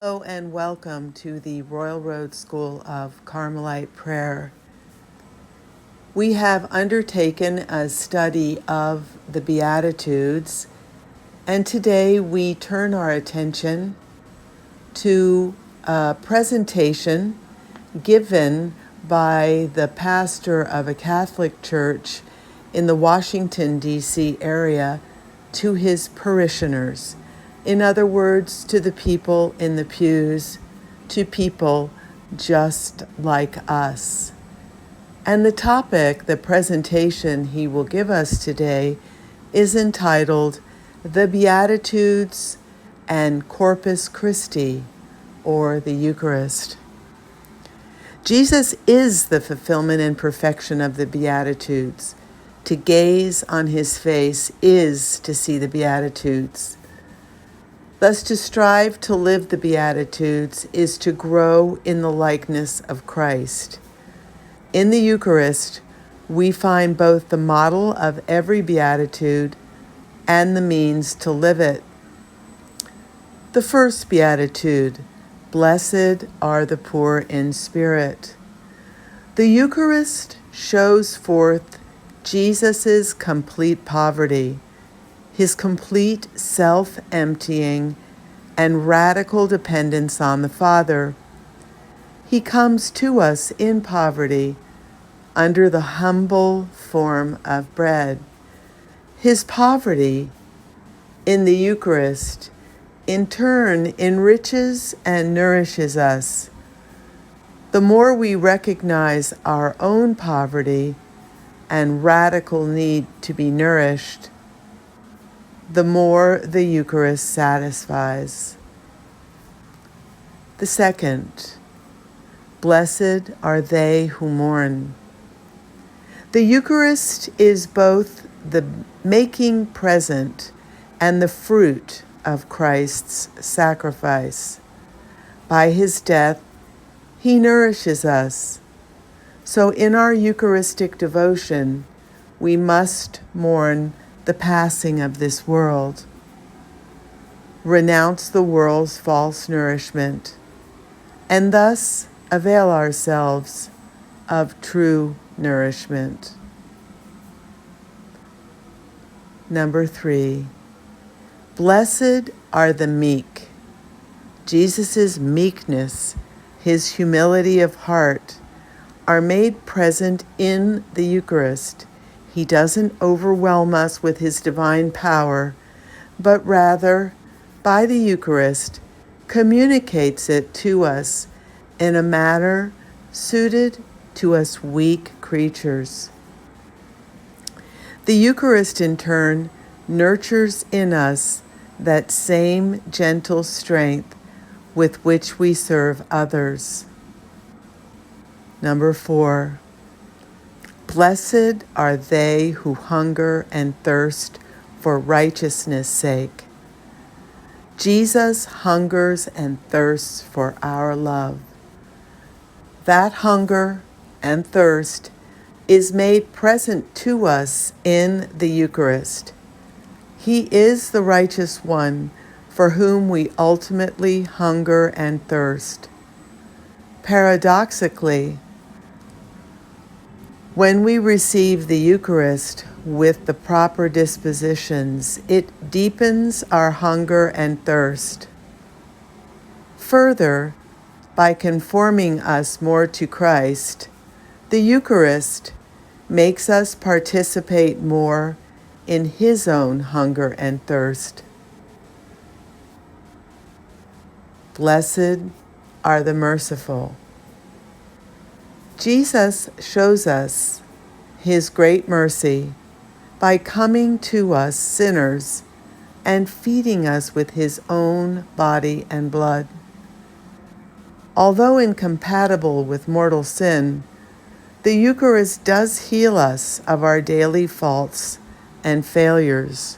Hello and welcome to the Royal Road School of Carmelite Prayer. We have undertaken a study of the Beatitudes, and today we turn our attention to a presentation given by the pastor of a Catholic church in the Washington, D.C. area to his parishioners. In other words, to the people in the pews, to people just like us. And the topic, the presentation he will give us today, is entitled The Beatitudes and Corpus Christi, or the Eucharist. Jesus is the fulfillment and perfection of the Beatitudes. To gaze on his face is to see the Beatitudes. Thus, to strive to live the Beatitudes is to grow in the likeness of Christ. In the Eucharist, we find both the model of every Beatitude and the means to live it. The first Beatitude, Blessed are the poor in spirit. The Eucharist shows forth Jesus' complete poverty, his complete self-emptying and radical dependence on the Father. He comes to us in poverty under the humble form of bread. His poverty in the Eucharist in turn enriches and nourishes us. The more we recognize our own poverty and radical need to be nourished, the more the Eucharist satisfies. The second, Blessed are they who mourn. The Eucharist is both the making present and the fruit of Christ's sacrifice. By his death, he nourishes us. So in our Eucharistic devotion, we must mourn the passing of this world, renounce the world's false nourishment, and thus avail ourselves of true nourishment. Number 3, Blessed are the meek. Jesus' meekness, his humility of heart, are made present in the Eucharist. He doesn't overwhelm us with his divine power, but rather, by the Eucharist, communicates it to us in a manner suited to us weak creatures. The Eucharist, in turn, nurtures in us that same gentle strength with which we serve others. Number 4, Blessed are they who hunger and thirst for righteousness' sake. Jesus hungers and thirsts for our love. That hunger and thirst is made present to us in the Eucharist. He is the righteous one for whom we ultimately hunger and thirst. Paradoxically, when we receive the Eucharist with the proper dispositions, it deepens our hunger and thirst. Further, by conforming us more to Christ, the Eucharist makes us participate more in his own hunger and thirst. Blessed are the merciful. Jesus shows us his great mercy by coming to us sinners and feeding us with his own body and blood. Although incompatible with mortal sin, the Eucharist does heal us of our daily faults and failures.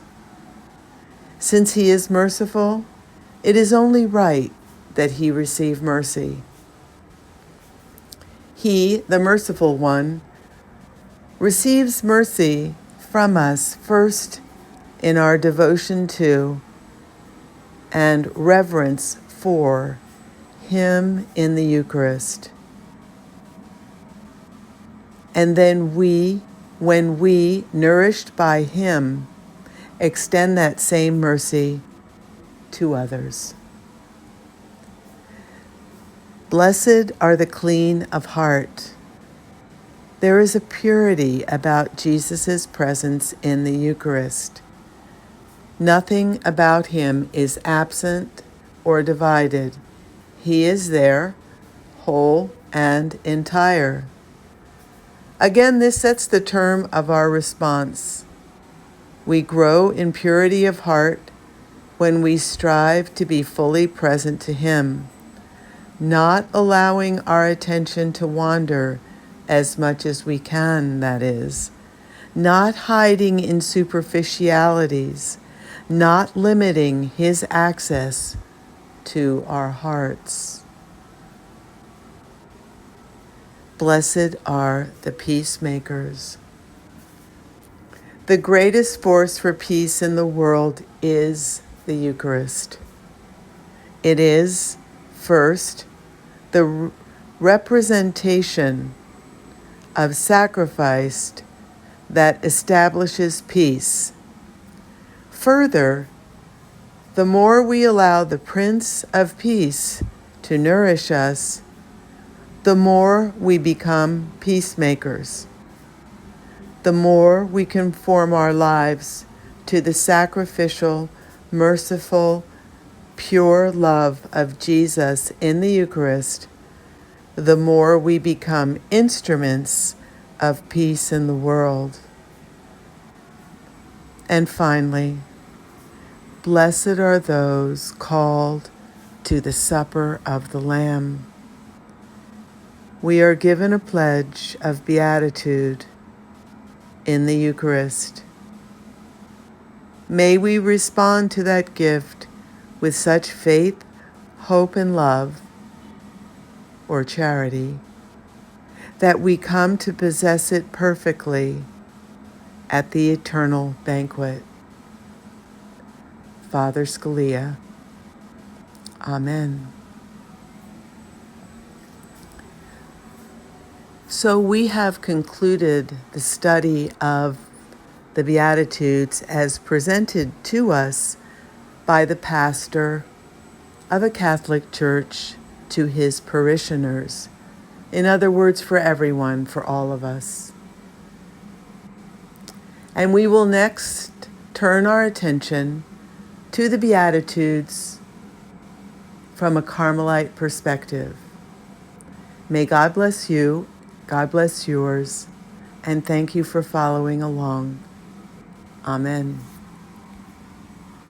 Since he is merciful, it is only right that he receive mercy. He, the merciful one, receives mercy from us first in our devotion to and reverence for him in the Eucharist. And then when we, nourished by him, extend that same mercy to others. Blessed are the clean of heart. There is a purity about Jesus' presence in the Eucharist. Nothing about him is absent or divided. He is there, whole and entire. Again, this sets the term of our response. We grow in purity of heart when we strive to be fully present to him, not allowing our attention to wander as much as we can, that is, not hiding in superficialities, not limiting his access to our hearts. Blessed are the peacemakers. The greatest force for peace in the world is the Eucharist. It is, first, the representation of sacrifice that establishes peace. Further, the more we allow the Prince of Peace to nourish us, the more we become peacemakers. The more we conform our lives to the sacrificial, merciful, pure love of Jesus in the Eucharist, the more we become instruments of peace in the world. And finally, blessed are those called to the supper of the Lamb. We are given a pledge of beatitude in the Eucharist. May we respond to that gift with such faith, hope, and love, or charity, that we come to possess it perfectly at the eternal banquet. Father Scalia. Amen. So we have concluded the study of the Beatitudes as presented to us by the pastor of a Catholic church to his parishioners. In other words, for everyone, for all of us. And we will next turn our attention to the Beatitudes from a Carmelite perspective. May God bless you, God bless yours, and thank you for following along. Amen.